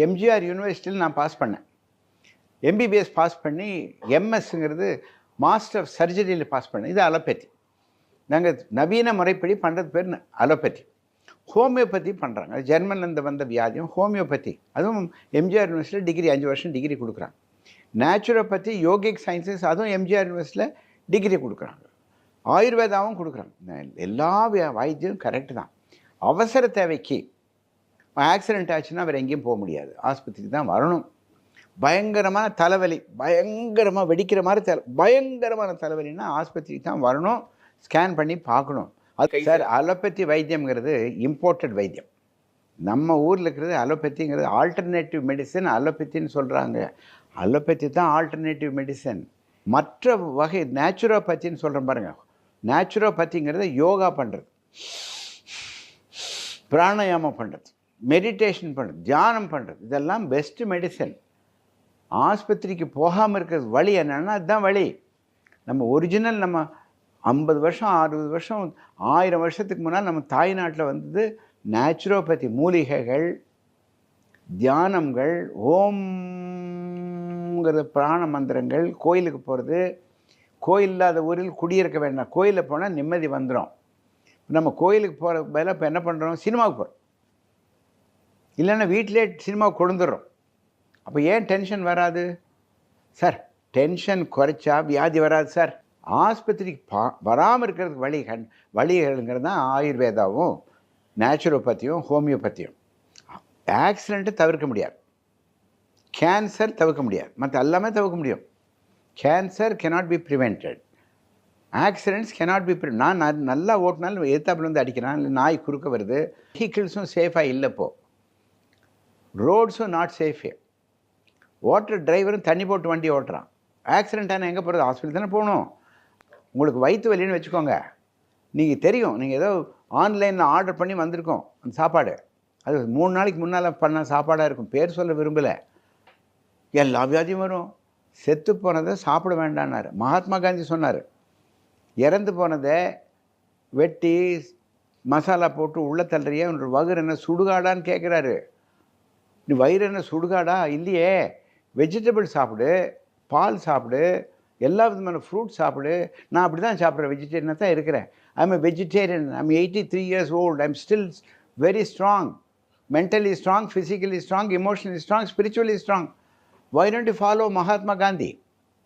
எம்ஜிஆர் யூனிவர்சிட்டியில் நான் பாஸ் பண்ணேன். எம்பிபிஎஸ் பாஸ் பண்ணி எம்எஸ்ங்கிறது மாஸ்டர் ஆஃப் சர்ஜரியில் பாஸ் பண்ணேன். இது அலோபதி. நாங்கள் நவீன முறைப்படி பண்ணுறது பேர் அலோபதி. ஹோமியோபதி பண்ணுறாங்க. அது ஜெர்மன்லேருந்து வந்த வியாதியும் ஹோமியோபதி. அதுவும் எம்ஜிஆர் யூனிவர்சிட்டியில் டிகிரி 5 வருஷம் டிகிரி கொடுக்குறாங்க. நேச்சுரோபதி, யோகிக் சயின்சஸ் அதுவும் எம்ஜிஆர் யூனிவர்சிட்டியில் டிகிரி கொடுக்குறாங்க. ஆயுர்வேதாவும் கொடுக்குறாங்க. எல்லா வைத்தியம் கரெக்டு தான். அவசர தேவைக்கு ஆக்சிடென்ட் ஆச்சுன்னா வேறு எங்கேயும் போக முடியாது, ஆஸ்பத்திரிக்கு தான் வரணும். பயங்கரமான தலைவலி, பயங்கரமாக வெடிக்கிற மாதிரி பயங்கரமான தலைவலின்னா ஆஸ்பத்திரிக்கு தான் வரணும், ஸ்கேன் பண்ணி பார்க்கணும். அது சார், அலோபதி வைத்தியம்ங்கிறது இம்போர்ட்டட் வைத்தியம். நம்ம ஊரில் இருக்கிறது அலோபதிங்கிறது ஆல்டர்னேட்டிவ் மெடிசன். அலோபதின்னு சொல்கிறாங்க. அலோபதி தான் ஆல்டர்னேட்டிவ் மெடிசன். மற்ற வகை நேச்சுரோபதின்னு சொல்கிறோம் பாருங்கள். நேச்சுரோபதிங்கிறது யோகா பண்ணுறது, பிராணாயாமம் பண்ணுறது, மெடிடேஷன் பண்ணுறது, தியானம் பண்ணுறது, இதெல்லாம் பெஸ்ட்டு மெடிசன். ஆஸ்பத்திரிக்கு போகாமல் இருக்கிறது வழி என்னென்னா அதுதான் வழி. நம்ம ஒரிஜினல் நம்ம 50 வருஷம் 60 வருஷம் 1000 வருஷத்துக்கு முன்னால் நம்ம தாய்நாட்டில் வந்தது நேச்சுரோபதி. மூலிகைகள், தியானங்கள், ஓம்ங்கிற பிராண மந்திரங்கள், கோயிலுக்கு போகிறது. கோயில் இல்லாத ஊரில் குடியிருக்க வேண்டாம். கோயிலில் போனால் நிம்மதி வந்துடும். நம்ம கோயிலுக்கு போகிற பதிலாக இப்போ என்ன பண்ணுறோம், சினிமாவுக்கு போகிறோம். இல்லைன்னா வீட்டிலே சினிமாவுக்கு கொண்டுடுறோம். அப்போ ஏன் டென்ஷன் வராது சார்? டென்ஷன் குறைச்சா வியாதி வராது சார். ஆஸ்பத்திரிக்கு வராமல் இருக்கிறதுக்கு வழிகள்ங்கிறது தான் ஆயுர்வேதாவும் நேச்சுரோபதியும் ஹோமியோபதியும். ஆக்சிடெண்ட்டை தவிர்க்க முடியாது, கேன்சர் தவிர்க்க முடியாது, மற்ற எல்லாமே தவிர்க்க முடியும். Cancer cannot be prevented, accidents cannot be நான் நல்லா ஓட்டினாலும் எதிர்த்தாப்புல வந்து அடிக்கிறான், இல்லை நாய் குறுக்க வருது. வெஹிக்கிள்ஸும் சேஃபாக இல்லைப்போ, ரோட்ஸும் நாட் சேஃபே. ஓட்டுற டிரைவரும் தண்ணி போட்டு வண்டி ஓட்டுறான். ஆக்சிடென்ட் ஆனால் எங்கே போகிறது? ஹாஸ்பிட்டல் தானே போகணும். உங்களுக்கு வயிற்று வலின்னு வச்சுக்கோங்க, நீங்கள் தெரியும் நீங்கள் ஏதோ ஆன்லைனில் ஆர்டர் பண்ணி வந்திருக்கோம் அந்த சாப்பாடு, அது 3 நாளைக்கு முன்னால் பண்ண சாப்பாடாக இருக்கும். பேர் சொல்ல விரும்பலை. எல்லா வியாதியும் வரும். செத்து போனதை சாப்பிட வேண்டான்னாரு மகாத்மா காந்தி சொன்னார். இறந்து போனதை வெட்டி மசாலா போட்டு உள்ள தள்ளுறியே, உன்னோட வயிறு என்ன சுடுகாடான்னு கேட்குறாரு. நீ வயிறு என்ன சுடுகாடா? இல்லையே. வெஜிடபிள் சாப்பிடு, பால் சாப்பிடு, எல்லா விதமான ஃப்ரூட் சாப்பிடு. நான் அப்படி தான் சாப்பிட்றேன், வெஜிடேரியனாக தான் இருக்கிறேன். I am a vegetarian. I am 83 years old. I am still very strong, mentally strong, physically strong, emotionally strong, spiritually strong. Why don't you follow Mahatma Gandhi?